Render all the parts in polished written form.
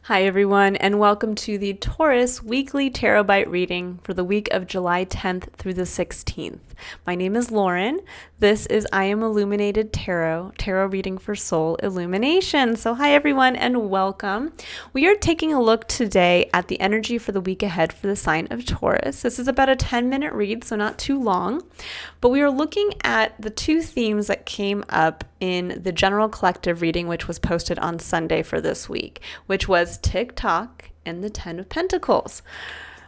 Hi everyone, and welcome to the Taurus Weekly Tarot Bite reading for the week of July 10th through the 16th. My name is Lauren. This is I Am Illuminated Tarot reading for soul illumination. So hi everyone and welcome. We are taking a look today at the energy for the week ahead for the sign of Taurus. This is about a 10-minute read, so not too long, but we are looking at the two themes that came up in the general collective reading, which was posted on Sunday for this week, which was TikTok and the 10 of Pentacles,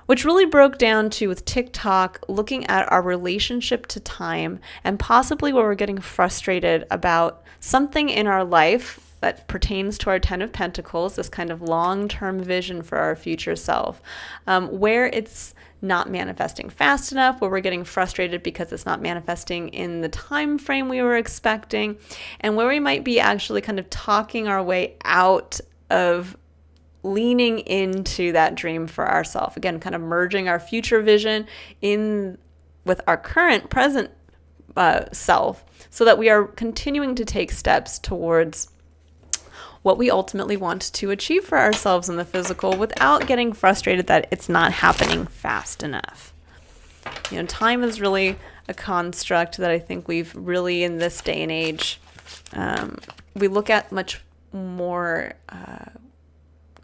which really broke down to, with TikTok, looking at our relationship to time and possibly where we're getting frustrated about something in our life that pertains to our 10 of Pentacles, this kind of long-term vision for our future self, where it's not manifesting fast enough, where we're getting frustrated because it's not manifesting in the time frame we were expecting, and where we might be actually kind of talking our way out of leaning into that dream for ourselves. Again, kind of merging our future vision in with our current present self, so that we are continuing to take steps towards what we ultimately want to achieve for ourselves in the physical without getting frustrated that it's not happening fast enough. Time is really a construct that I think we've really, in this day and age, we look at much more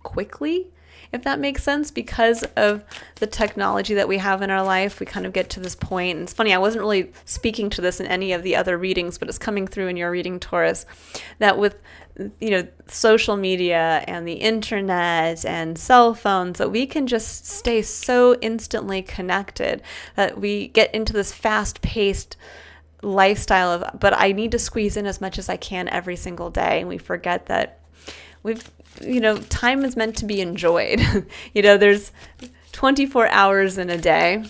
quickly, if that makes sense, because of the technology that we have in our life. We kind of get to this point, and it's funny, I wasn't really speaking to this in any of the other readings, but it's coming through in your reading, Taurus, that with social media and the internet and cell phones, that we can just stay so instantly connected that we get into this fast-paced lifestyle of, but I need to squeeze in as much as I can every single day, and we forget that time is meant to be enjoyed. There's 24 hours in a day,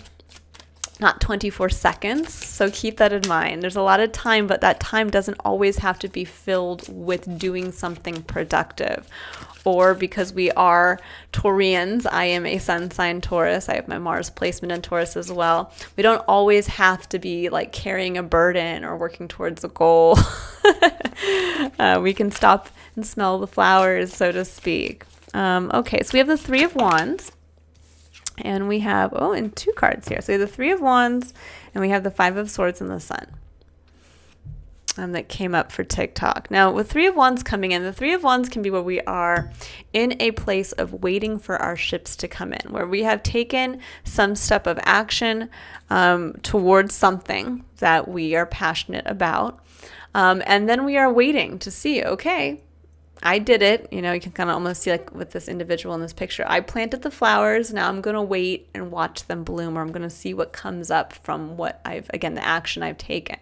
not 24 seconds. So keep that in mind. There's a lot of time, but that time doesn't always have to be filled with doing something productive. Or because we are Taurians, I am a sun sign Taurus. I have my Mars placement in Taurus as well. We don't always have to be like carrying a burden or working towards a goal. We can stop and smell the flowers, so to speak. Okay, so we have the Three of Wands. And we have, and two cards here. So we have the Three of Wands, and we have the Five of Swords and the Sun. That came up for TikTok. Now, with Three of Wands coming in, the Three of Wands can be where we are in a place of waiting for our ships to come in, where we have taken some step of action towards something that we are passionate about. And then we are waiting to see, okay, I did it. You can kind of almost see, like with this individual in this picture, I planted the flowers. Now I'm going to wait and watch them bloom, or I'm going to see what comes up from the action I've taken.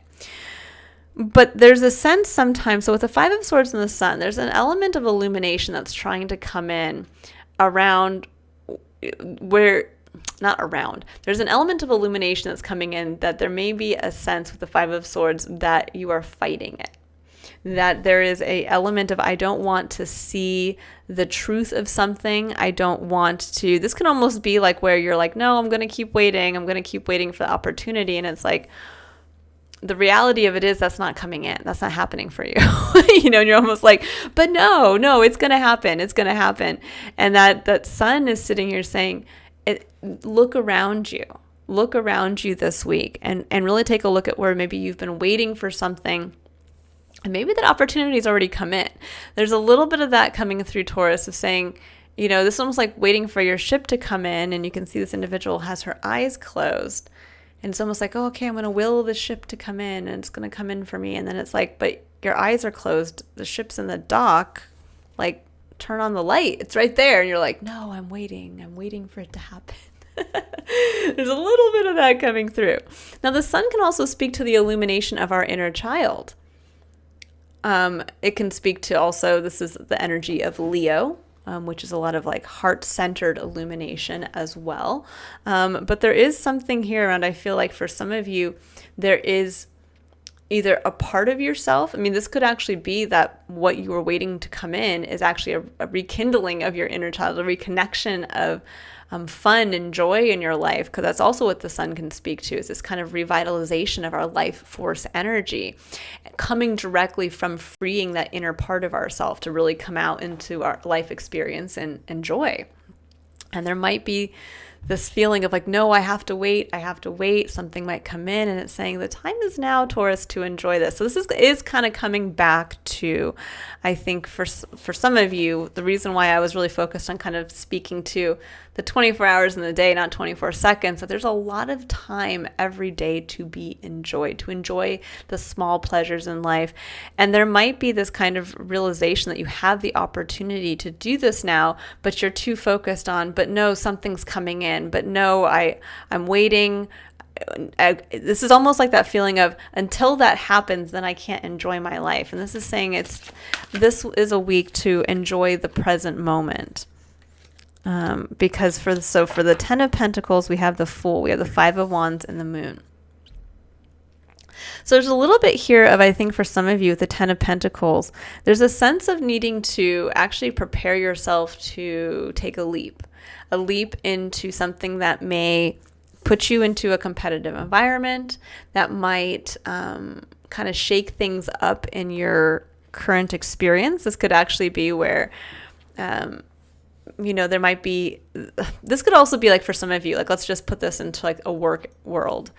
But there's a sense sometimes, so with the Five of Swords and the Sun, there's an element of illumination that's trying to come in around there's an element of illumination that's coming in, that there may be a sense with the Five of Swords that you are fighting it. That there is a element of, I don't want to see the truth of something. I don't want to, this can almost be like where you're like, no, I'm going to keep waiting. I'm going to keep waiting for the opportunity. And it's like, the reality of it is that's not coming in. That's not happening for you. And you're almost like, but no, it's going to happen. It's going to happen. And that Sun is sitting here saying, look around you. Look around you this week and really take a look at where maybe you've been waiting for something. And maybe that opportunity's already come in. There's a little bit of that coming through Taurus of saying, this is almost like waiting for your ship to come in, and you can see this individual has her eyes closed. And it's almost like, okay, I'm going to will the ship to come in, and it's going to come in for me. And then it's like, but your eyes are closed. The ship's in the dock. Like, turn on the light. It's right there. And you're like, no, I'm waiting. I'm waiting for it to happen. There's a little bit of that coming through. Now, the Sun can also speak to the illumination of our inner child. It can speak to also, this is the energy of Leo, which is a lot of like heart-centered illumination as well. But there is something here around, I feel like for some of you, there is either a part of yourself. This could actually be that what you were waiting to come in is actually a rekindling of your inner child, a reconnection fun and joy in your life, because that's also what the sun can speak to, is this kind of revitalization of our life force energy, coming directly from freeing that inner part of ourselves to really come out into our life experience and joy. And there might be this feeling of like, no, I have to wait. Something might come in and it's saying the time is now, Taurus, to enjoy this. So this is kind of coming back to, I think for some of you, the reason why I was really focused on kind of speaking to the 24 hours in the day, not 24 seconds, that there's a lot of time every day to be enjoyed, to enjoy the small pleasures in life. And there might be this kind of realization that you have the opportunity to do this now, but you're too focused on, but no, something's coming in, but no, I'm waiting. This is almost like that feeling of, until that happens, then I can't enjoy my life. And this is saying this is a week to enjoy the present moment. Because for the 10 of Pentacles, we have the Fool, we have the 5 of Wands, and the Moon. So there's a little bit here of, I think for some of you with the 10 of Pentacles, there's a sense of needing to actually prepare yourself to take a leap into something that may put you into a competitive environment, that might kind of shake things up in your current experience. This could actually be where there might be, this could also be like for some of you, like let's just put this into like a work world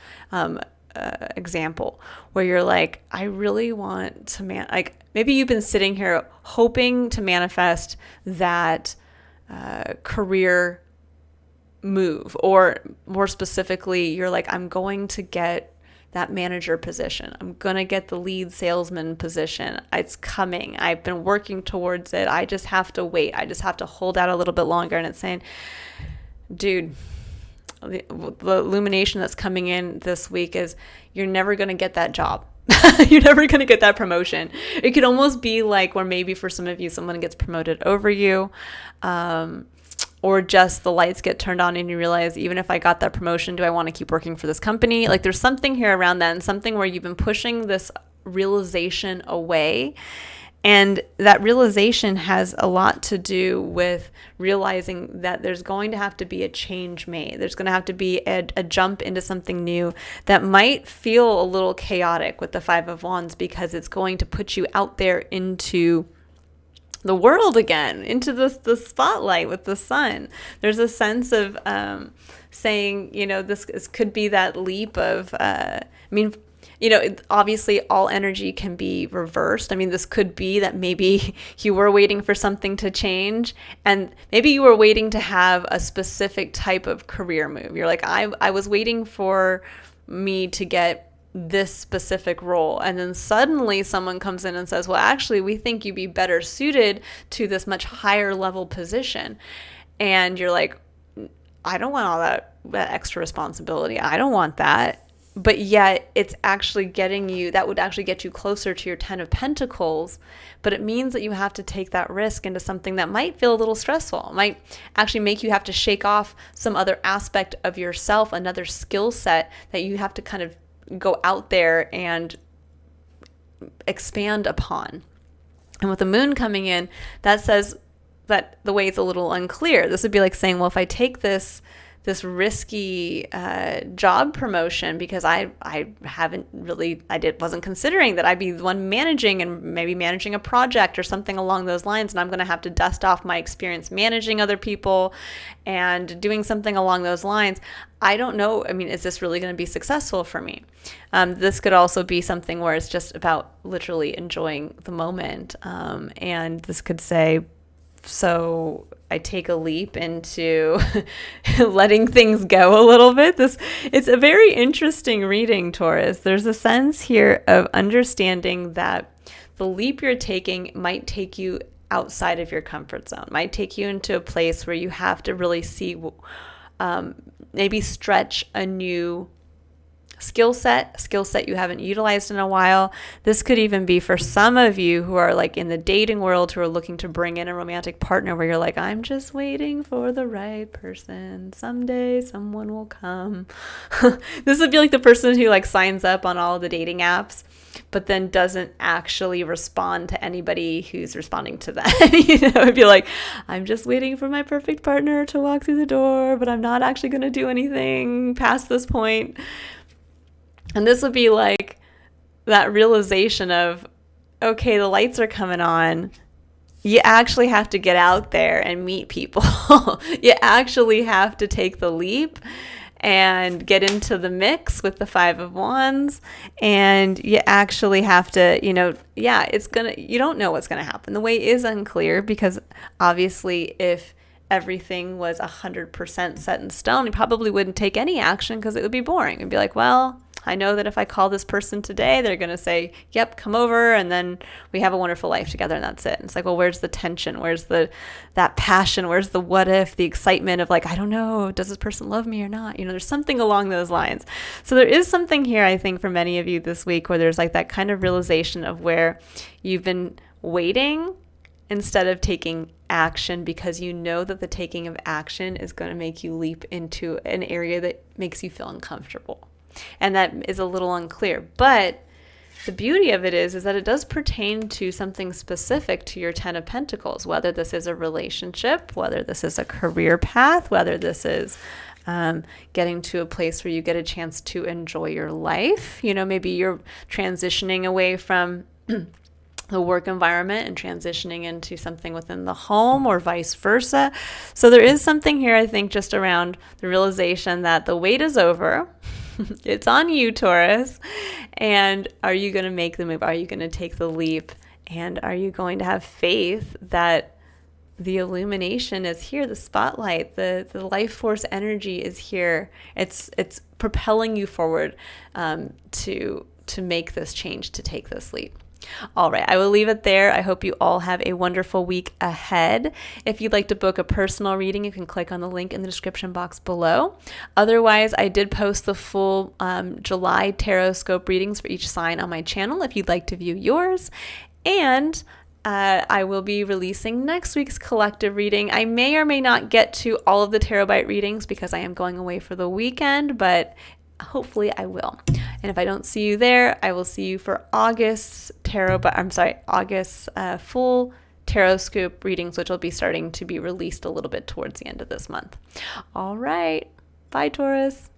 example, where you're like, I really want to like maybe you've been sitting here hoping to manifest that career move, or more specifically, you're like, I'm going to get that manager position. I'm going to get the lead salesman position. It's coming. I've been working towards it. I just have to wait. I just have to hold out a little bit longer. And it's saying, dude, the illumination that's coming in this week is you're never going to get that job. You're never going to get that promotion. It could almost be like where maybe for some of you, someone gets promoted over you, or just the lights get turned on and you realize, even if I got that promotion, do I want to keep working for this company? Like there's something here around that, and something where you've been pushing this realization away. And that realization has a lot to do with realizing that there's going to have to be a change made. There's going to have to be a jump into something new that might feel a little chaotic with the 5 of Wands, because it's going to put you out there into the world again, into the spotlight with the sun. There's a sense of saying, this could be that leap of, obviously all energy can be reversed. I mean, this could be that maybe you were waiting for something to change, and maybe you were waiting to have a specific type of career move. You're like, I was waiting for me to get this specific role, and then suddenly someone comes in and says, well, actually, we think you'd be better suited to this much higher level position. And you're like, I don't want all that extra responsibility. I don't want that. But yet it's actually getting you, that would actually get you closer to your 10 of Pentacles. But it means that you have to take that risk into something that might feel a little stressful. It might actually make you have to shake off some other aspect of yourself, another skill set that you have to kind of go out there and expand upon. And with the Moon coming in, that says that the way it's a little unclear. This would be like saying, well, if I take this risky job promotion, because I wasn't considering that I'd be the one managing, and maybe managing a project or something along those lines, and I'm going to have to dust off my experience managing other people and doing something along those lines. I don't know. I mean, is this really going to be successful for me? This could also be something where it's just about literally enjoying the moment. And this could say, so I take a leap into letting things go a little bit. It's a very interesting reading, Taurus. There's a sense here of understanding that the leap you're taking might take you outside of your comfort zone, might take you into a place where you have to really see, maybe stretch a new skill set you haven't utilized in a while. This could even be for some of you who are like in the dating world, who are looking to bring in a romantic partner, where you're like, I'm just waiting for the right person. Someday someone will come. This would be like the person who like signs up on all the dating apps, but then doesn't actually respond to anybody who's responding to them. It'd be like, I'm just waiting for my perfect partner to walk through the door, but I'm not actually going to do anything past this point. And this would be like that realization of, okay, the lights are coming on. You actually have to get out there and meet people. You actually have to take the leap and get into the mix with the Five of Wands. And you actually have to, you don't know what's going to happen. The way is unclear, because obviously if everything was 100% set in stone, you probably wouldn't take any action, because it would be boring. It'd be like, well, I know that if I call this person today, they're going to say, yep, come over, and then we have a wonderful life together, and that's it. And it's like, well, where's the tension? Where's that passion? Where's the what if, the excitement of like, I don't know, does this person love me or not? There's something along those lines. So there is something here, I think, for many of you this week, where there's like that kind of realization of where you've been waiting instead of taking action, because you know that the taking of action is going to make you leap into an area that makes you feel uncomfortable. And that is a little unclear. But the beauty of it is that it does pertain to something specific to your 10 of Pentacles, whether this is a relationship, whether this is a career path, whether this is getting to a place where you get a chance to enjoy your life. Maybe you're transitioning away from the work environment and transitioning into something within the home, or vice versa. So there is something here, I think, just around the realization that the wait is over. It's on you, Taurus. And are you going to make the move? Are you going to take the leap? And are you going to have faith that the illumination is here, the spotlight, the life force energy is here. It's propelling you forward to make this change, to take this leap. All right, I will leave it there. I hope you all have a wonderful week ahead. If you'd like to book a personal reading, you can click on the link in the description box below. Otherwise, I did post the full July tarot scope readings for each sign on my channel if you'd like to view yours. And I will be releasing next week's collective reading. I may or may not get to all of the Tarot Bite readings because I am going away for the weekend, but hopefully I will. And if I don't see you there, I will see you for August full tarot scoop readings, which will be starting to be released a little bit towards the end of this month. All right. Bye, Taurus.